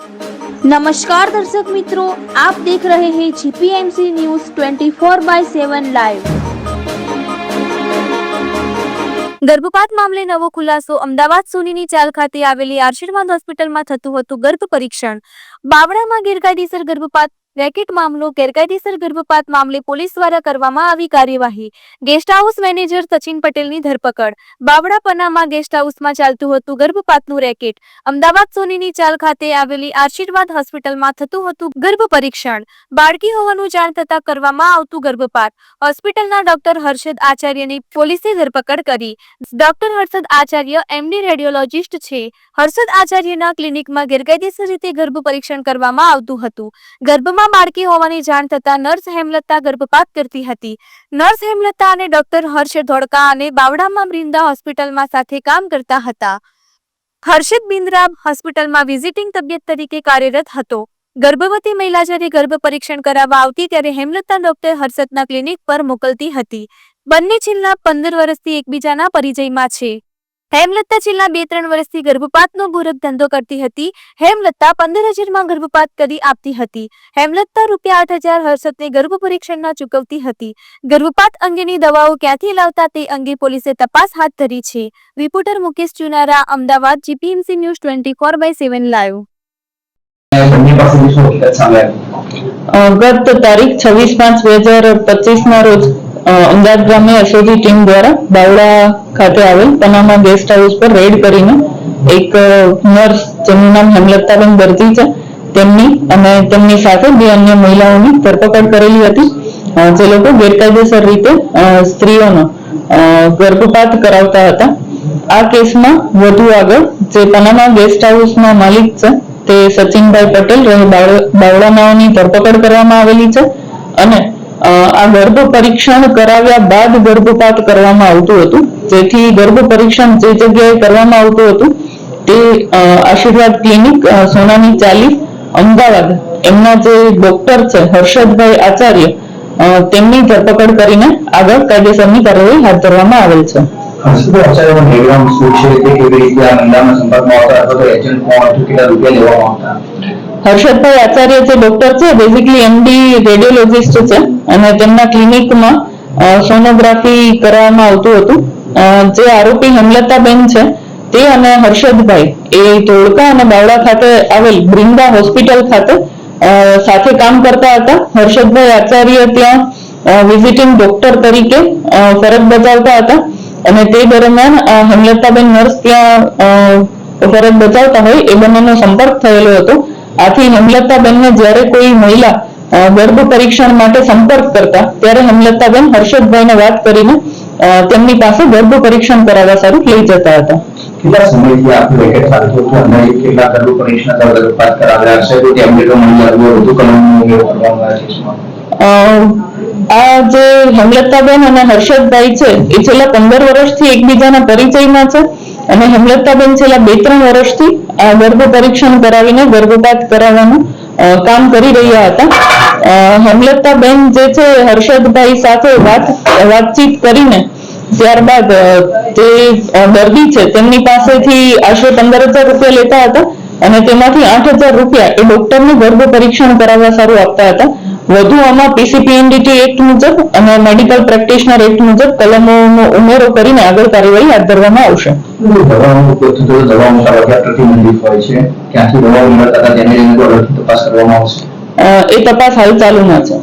नमस्कार दर्शक मित्रों, आप देख रहे हैं जीपीएमसी न्यूज 24/7 लाइव। ગર્ભપાત મામલે નવો ખુલાસો। અમદાવાદ સોનીની ચાલ ખાતે આવેલી આશીર્વાદ હોસ્પિટલમાં થતું હતું ગર્ભ પરીક્ષણ। બાવળામાં ગેરકાયદેસર ગર્ભપાત રેકેટ મામલો। ગેરકાયદેસર ગર્ભપાત મામલે પોલીસ દ્વારા કરવામાં આવી કાર્યવાહી। ગેસ્ટ હાઉસ મેનેજર સચિન પટેલની ધરપકડ। બાવળા પનામાં ગેસ્ટ હાઉસમાં ચાલતું હતું ગર્ભપાતનું રેકેટ। અમદાવાદ સોનીની ચાલ ખાતે આવેલી આશીર્વાદ હોસ્પિટલમાં થતું હતું ગર્ભ પરીક્ષણ। બાળકી હોવાનું જાણ થતાં કરવામાં આવતું ગર્ભપાત। હોસ્પિટલના ડોક્ટર હર્ષદ આચાર્યની પોલીસે ધરપકડ કરી। Doctor Harshad Acharya MD radiologist છે। હર્ષદ આચાર્યના ક્લિનિકમાં ગેરકાયદેસર રીતે ગર્ભ પરીક્ષણ કરવામાં આવતું હતું। ગર્ભમાં બાળકી હોવાની જાણ થતાં નર્સ હેમલતા ગર્ભપાત કરતી હતી। નર્સ હેમલતા અને ડોક્ટર હર્ષ ધોળકા અને બાવળામાં બ્રિંદા હોસ્પિટલમાં સાથે કામ કરતા હતા। હર્ષદ બિંદ્રા હોસ્પિટલમાં વિઝિટિંગ તબિયત તરીકે કાર્યરત હતો। ગર્ભવતી મહિલા જ્યારે ગર્ભ પરીક્ષણ કરાવવા આવતી ત્યારે હેમલતા ડોક્ટર હર્ષદના ક્લિનિક પર મોકલતી હતી। બંને છેલ્લા 15 વર્ષથી એકબીજાના પરિચયમાં છે। હેમલતા છેલ્લા 2-3 વર્ષથી ગર્ભપાતનો બુરક ધંધો કરતી હતી। હેમલતા 15,000માં ગર્ભપાત કરી આપતી હતી। હેમલતા રૂપિયા 8,000 હર્ષદને ગર્ભ પરીક્ષણના ચૂકવતી હતી। ગર્ભપાત અંગેની દવાઓ ક્યાંથી લાવતા તે અંગે પોલીસે તપાસ હાથ ધરી છે। રિપોર્ટર મુકેશ ચુનારા, અમદાવાદ, જીપીએમસી ન્યૂઝ 24/7 લાઈવ। ગત તારીખ 26/5/2025 રોજ અમદાવાદ ગ્રામ્ય એસઓજી ટીમ દ્વારા બાવળા ખાતે આવેલ પનામા ગેસ્ટ હાઉસ પર રેડ કરીને એક નર્સ જેનું નામ હેમલતાબેન દરજી છે તેમની અને તેમની સાથે 2 અન્ય મહિલાઓની ધરપકડ કરેલી હતી, જે લોકો ગેરકાયદેસર રીતે સ્ત્રીઓનો ગર્ભપાત કરાવતા હતા। આ કેસમાં વધુ આગળ જે પનામા ગેસ્ટ હાઉસના માલિક છે તે સચિનભાઈ પટેલ રહે બાવળાનાઓની ધરપકડ કરવામાં આવેલી છે અને આ ગર્ભ પરીક્ષણ કરાવ્યા બાદ ગર્ભપાત કરવામાં આવતું હતું, જેથી ગર્ભ પરીક્ષણ જે જગ્યાએ કરવામાં આવતું હતું તે આશીર્વાદ ક્લિનિક સોનાની ચાલી અમદાવાદ એમના જે ડોક્ટર છે હર્ષદભાઈ આચાર્ય તેમની ધરપકડ કરીને આગળ કાયદેસરની કાર્યવાહી હાથ ધરવામાં આવેલ છે। હર્ષદભાઈ આચાર્ય જે ડોક્ટર છે બેઝિકલી એમડી રેડિયોલોજિસ્ટ છે અને તેમના ક્લિનિકમાં સોનોગ્રાફી કરવામાં આવતું હતું। જે આરોપી હેમલતાબેન છે તે અને હર્ષદભાઈ એ ધોળકા અને બાવળા ખાતે આવેલ બ્રિંદા હોસ્પિટલ ખાતે સાથે કામ કરતા હતા। હર્ષદભાઈ આચાર્ય ત્યાં વિઝિટિંગ ડોક્ટર તરીકે ફરજ બજાવતા હતા અને તે દરમિયાન હેમલતાબેન નર્સ ત્યાં ફરજ બજાવતા હોય એ બંનેનો સંપર્ક થયેલો હતો। આથી હેમલતાબેનને જ્યારે કોઈ મહિલા ગર્ભ પરીક્ષણ માટે સંપર્ક કરતા ત્યારે હેમલતાબેન હર્ષદભાઈને વાત કરીને તેમની પાસે ગર્ભ પરીક્ષણ કરાવવા સારું લઈ જતા હતા। કેટલા સમયથી આખું રેકેટ ચાલતું હતું અને કેટલા ગર્ભ પરીક્ષણ ગર્ભપાત કરાવ્યા હશે તો તેમને તો મહિલા વધુ કલમનો ઉપયોગ કરવામાં આવે છે। આ જે હેમલતાબેન અને હર્ષદભાઈ છે એ છેલ્લા 15 વર્ષથી એકબીજાના પરિચયમાં છે અને હેમલતાબેન છેલ્લા 2-3 વર્ષથી આ ગર્ભ પરીક્ષણ કરાવીને ગર્ભપાત કરાવવાનું કામ કરી રહ્યા હતા। હેમલતાબેન જે છે હર્ષદભાઈ સાથે વાતચીત કરીને ત્યારબાદ તે દર્દી છે તેમની પાસેથી આશરે 15,000 રૂપિયા લેતા હતા અને તેમાંથી 8,000 રૂપિયા એ ડોક્ટરને ગર્ભ પરીક્ષણ કરાવવા સારું આપતા હતા। વધુ આમાં પીસીપીએનડીટી એક્ટ મુજબ અને મેડિકલ પ્રેક્ટિશનર એક્ટ મુજબ કલમોનો ઉમેરો કરીને આગળ કાર્યવાહી હાથ ધરવામાં આવશે। દવાનો ઉપયોગ થતો દવાનો સારવાર પ્રતિબંધિત હોય છે, ક્યાંથી દવાઓ મળતા હતા તેને તપાસ કરવામાં આવશે। એ તપાસ હાલ ચાલુમાં છે।